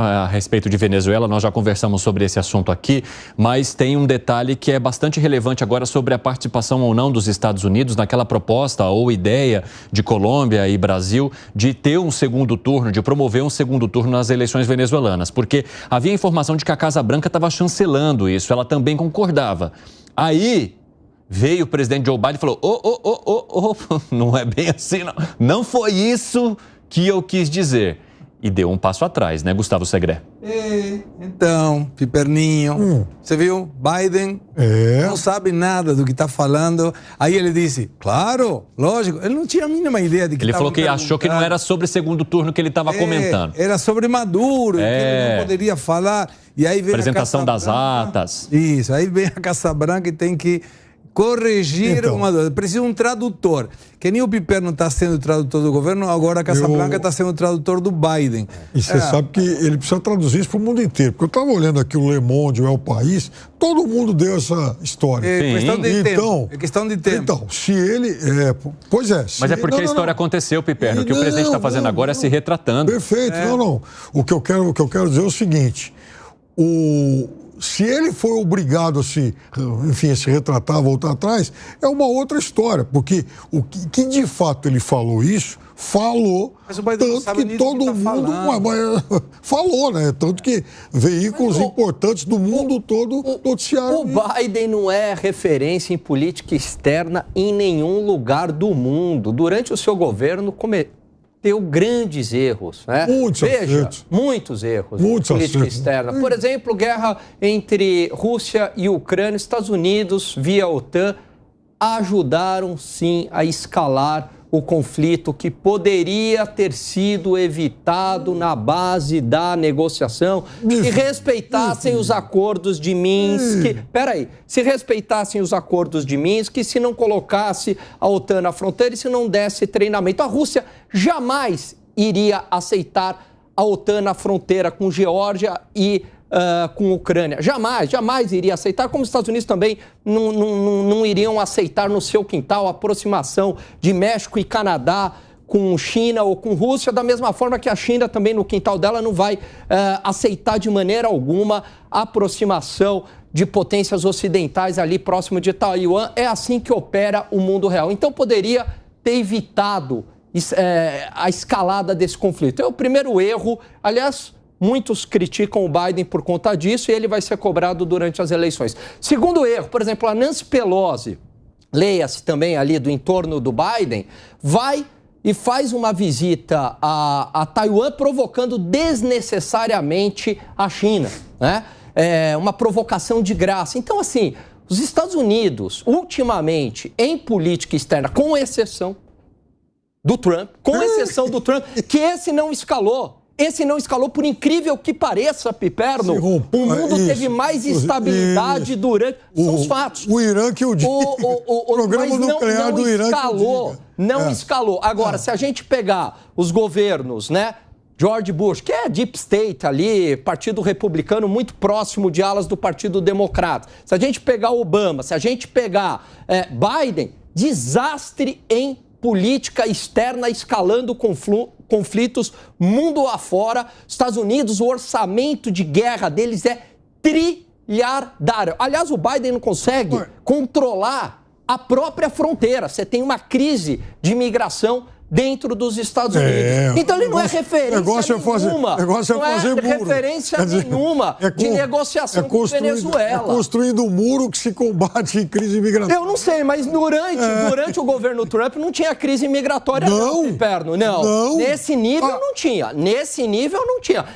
A respeito de Venezuela, nós já conversamos sobre esse assunto aqui, mas tem um detalhe que é bastante relevante agora sobre a participação ou não dos Estados Unidos naquela proposta ou ideia de Colômbia e Brasil de ter um segundo turno, de promover um segundo turno nas eleições venezuelanas, porque havia informação de que a Casa Branca estava chancelando isso, ela também concordava. Aí veio o presidente Joe Biden e falou, não é bem assim não, não foi isso que eu quis dizer. E deu um passo atrás, né, Gustavo Segré? Então, Piperninho, você viu? Biden não sabe nada do que está falando. Aí ele disse, claro, lógico, ele não tinha a mínima ideia de que ele falou que achou que não era sobre segundo turno que ele estava comentando. Era sobre Maduro, que ele não poderia falar. E aí vem apresentação das atas. Isso, aí vem a Casa Branca e tem que corrigir uma dúvida. Precisa um tradutor. Que nem o Piperno está sendo tradutor do governo, agora a Casa Branca está sendo tradutor do Biden. E você sabe que ele precisa traduzir isso para o mundo inteiro. Porque eu estava olhando aqui o Le Monde, o El País, todo mundo deu essa história. É questão de tempo. É questão de tempo. Então, se ele... pois é. Mas é porque a história aconteceu, Piperno. O que o presidente está fazendo agora é se retratando. Perfeito. Não. O que eu quero dizer é o seguinte. Se ele for obrigado a se retratar, voltar atrás, é uma outra história, porque o que de fato ele falou isso, mas o Biden não sabe tanto que todo tá mundo falou, né? Tanto que veículos importantes do mundo todo noticiaram. O Biden não é referência em política externa em nenhum lugar do mundo. Durante o seu governo, cometeu grandes erros, né? Muitos erros em política externa. Por exemplo, guerra entre Rússia e Ucrânia. Estados Unidos, via OTAN, ajudaram sim a escalar o conflito que poderia ter sido evitado na base da negociação, se respeitassem os acordos de Minsk. Se respeitassem os acordos de Minsk, se não colocasse a OTAN na fronteira e se não desse treinamento. A Rússia jamais iria aceitar a OTAN na fronteira com Geórgia e com a Ucrânia. Jamais iria aceitar, como os Estados Unidos também não iriam aceitar no seu quintal a aproximação de México e Canadá com China ou com Rússia, da mesma forma que a China também no quintal dela não vai aceitar de maneira alguma a aproximação de potências ocidentais ali próximo de Taiwan. É assim que opera o mundo real. Então poderia ter evitado a escalada desse conflito. É o primeiro erro, aliás. Muitos criticam o Biden por conta disso e ele vai ser cobrado durante as eleições. Segundo erro, por exemplo, a Nancy Pelosi, leia-se também ali do entorno do Biden, vai e faz uma visita a Taiwan provocando desnecessariamente a China, né? Uma provocação de graça. Então, assim, os Estados Unidos, ultimamente, em política externa, com exceção do Trump, que esse não escalou. Esse não escalou, por incrível que pareça, Piperno. O mundo teve mais estabilidade durante... São os fatos. O Irã que o programa nuclear do Irã Não escalou. Agora, se a gente pegar os governos, né? George Bush, que é Deep State ali, Partido Republicano muito próximo de alas do Partido Democrata. Se a gente pegar Obama, se a gente pegar Biden, desastre em política externa escalando conflitos mundo afora. Estados Unidos, o orçamento de guerra deles é trilhardário. Aliás, o Biden não consegue controlar a própria fronteira. Você tem uma crise de imigração dentro dos Estados Unidos. Então ele não é referência nenhuma. Não é referência nenhuma de negociação com Venezuela. É construindo um muro que se combate em crise imigratória. Eu não sei, mas durante o governo Trump não tinha crise migratória não, Piperno. Não. Nesse nível não tinha.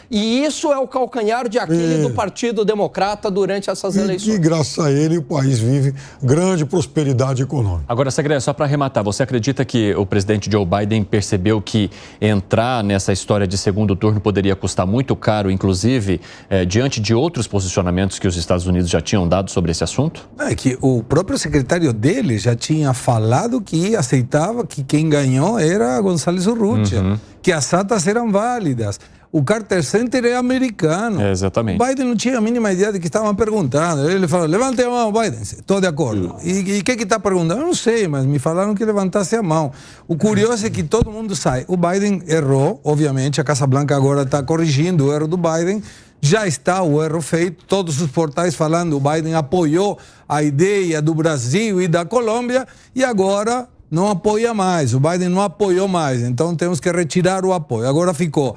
E isso é o calcanhar de Aquiles do Partido Democrata durante essas eleições. E graças a ele o país vive grande prosperidade econômica. Agora, Segré, só para arrematar, você acredita que o presidente Joe Biden percebeu que entrar nessa história de segundo turno poderia custar muito caro, inclusive, diante de outros posicionamentos que os Estados Unidos já tinham dado sobre esse assunto? É que o próprio secretário dele já tinha falado que aceitava que quem ganhou era González Urrutia, que as atas eram válidas. O Carter Center é americano. Exatamente. O Biden não tinha a mínima ideia de que estavam perguntando. Ele falou, levante a mão, Biden. Estou de acordo. E o que está perguntando? Eu não sei, mas me falaram que levantasse a mão. O curioso é que todo mundo sai. O Biden errou, obviamente. A Casa Branca agora está corrigindo o erro do Biden. Já está o erro feito. Todos os portais falando, o Biden apoiou a ideia do Brasil e da Colômbia. E agora não apoia mais, o Biden não apoiou mais, então temos que retirar o apoio. Agora ficou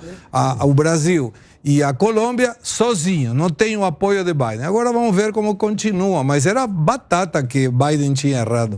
o Brasil e a Colômbia sozinho, não tem o apoio de Biden. Agora vamos ver como continua, mas era batata que Biden tinha errado.